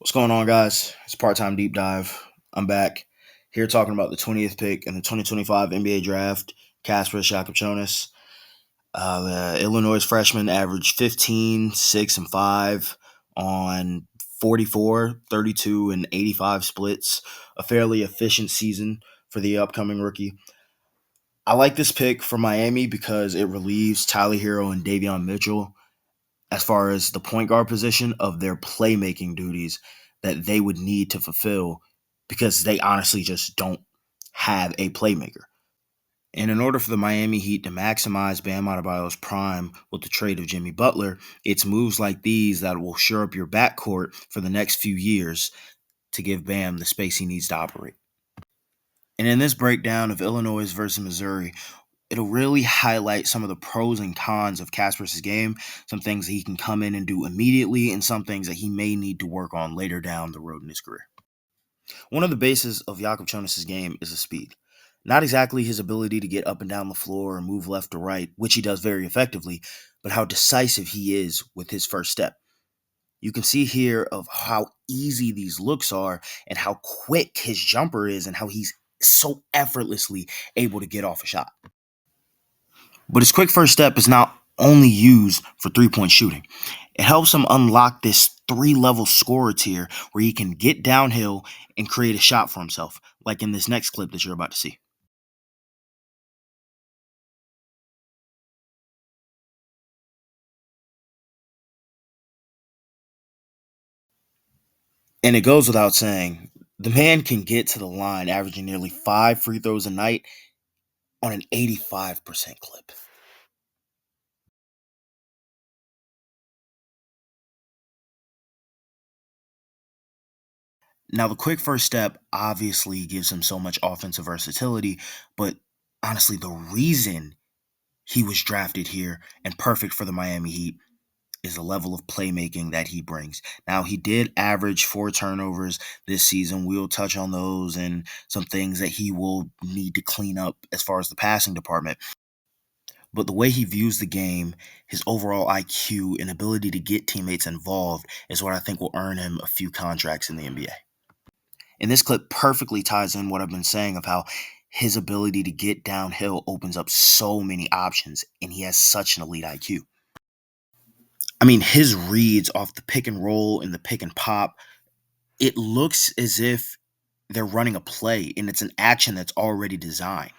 What's going on, guys? It's Part Time Deep Dive. I'm back here talking about the 20th pick in the 2025 NBA Draft, Kasper Jakobchonis. The Illinois freshman averaged 15, 6, and 5 on 44, 32, and 85 splits. A fairly efficient season for the upcoming rookie. I like this pick for Miami because it relieves Tyler Hero and Davion Mitchell as far as the point guard position of their playmaking duties that they would need to fulfill because they honestly just don't have a playmaker. And in order for the Miami Heat to maximize Bam Adebayo's prime with the trade of Jimmy Butler, it's moves like these that will shore up your backcourt for the next few years to give Bam the space he needs to operate. And in this breakdown of Illinois versus Missouri, it'll really highlight some of the pros and cons of Kasper's game, some things that he can come in and do immediately, and some things that he may need to work on later down the road in his career. One of the bases of Jakob Jonas' game is his speed. Not exactly his ability to get up and down the floor and move left to right, which he does very effectively, but how decisive he is with his first step. You can see here of how easy these looks are and how quick his jumper is and how he's so effortlessly able to get off a shot. But his quick first step is not only used for three-point shooting. It helps him unlock this three-level scorer tier where he can get downhill and create a shot for himself, like in this next clip that you're about to see. And it goes without saying, the man can get to the line averaging nearly 5 free throws a night on an 85% clip. Now, the quick first step obviously gives him so much offensive versatility, but honestly, the reason he was drafted here and perfect for the Miami Heat is the level of playmaking that he brings. Now, he did average 4 turnovers this season. We'll touch on those and some things that he will need to clean up as far as the passing department. But the way he views the game, his overall IQ, and ability to get teammates involved is what I think will earn him a few contracts in the NBA. And this clip perfectly ties in what I've been saying of how his ability to get downhill opens up so many options, and he has such an elite IQ. I mean, his reads off the pick and roll and the pick and pop, it looks as if they're running a play and it's an action that's already designed.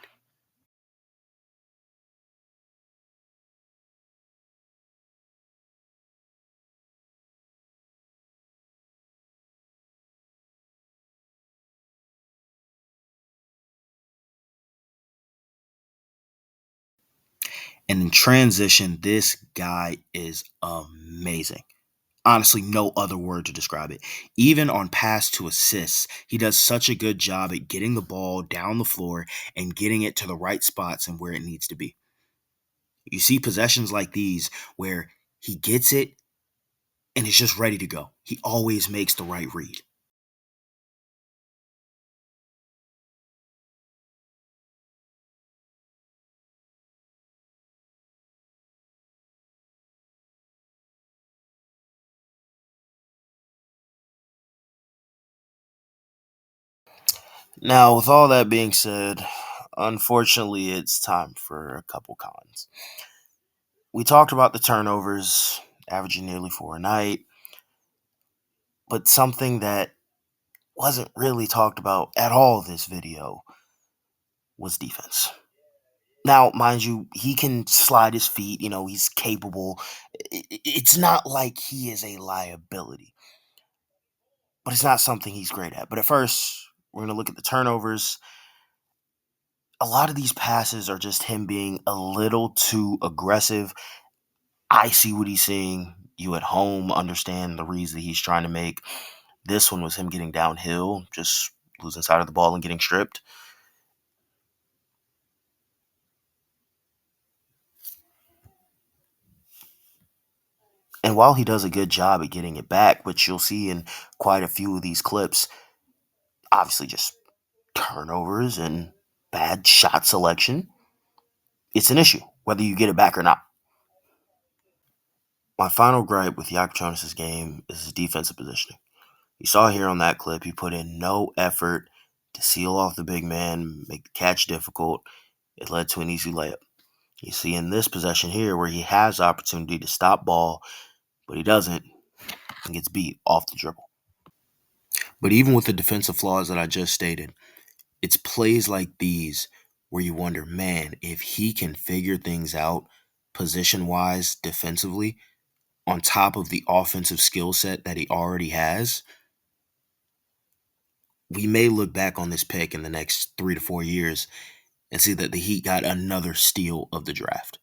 And in transition, this guy is amazing. Honestly, no other word to describe it. Even on pass to assists, he does such a good job at getting the ball down the floor and getting it to the right spots and where it needs to be. You see possessions like these where he gets it and is just ready to go. He always makes the right read. Now, with all that being said, unfortunately, it's time for a couple cons. We talked about the turnovers, averaging nearly 4 a night, but something that wasn't really talked about at all this video was defense. Now, mind you, he can slide his feet, he's capable. It's not like he is a liability, but it's not something he's great at. But at first, we're going to look at the turnovers. A lot of these passes are just him being a little too aggressive. I see what he's seeing. You at home understand the reads that he's trying to make. This one was him getting downhill, just losing sight of the ball and getting stripped. And while he does a good job at getting it back, which you'll see in quite a few of these clips, obviously just turnovers and bad shot selection, it's an issue, whether you get it back or not. My final gripe with Jakob Jonas' game is his defensive positioning. You saw here on that clip, he put in no effort to seal off the big man, make the catch difficult. It led to an easy layup. You see in this possession here where he has the opportunity to stop ball, but he doesn't and gets beat off the dribble. But even with the defensive flaws that I just stated, it's plays like these where you wonder, man, if he can figure things out position-wise defensively on top of the offensive skill set that he already has, we may look back on this pick in the next 3 to 4 years and see that the Heat got another steal of the draft.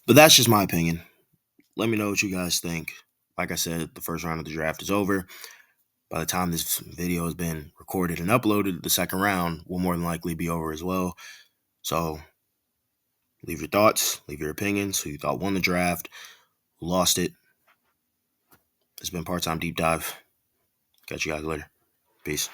But that's just my opinion. Let me know what you guys think. Like I said, the first round of the draft is over. By the time this video has been recorded and uploaded, the second round will more than likely be over as well. So leave your thoughts, leave your opinions, who you thought won the draft, who lost it. It's been Part Time Deep Dive. Catch you guys later. Peace.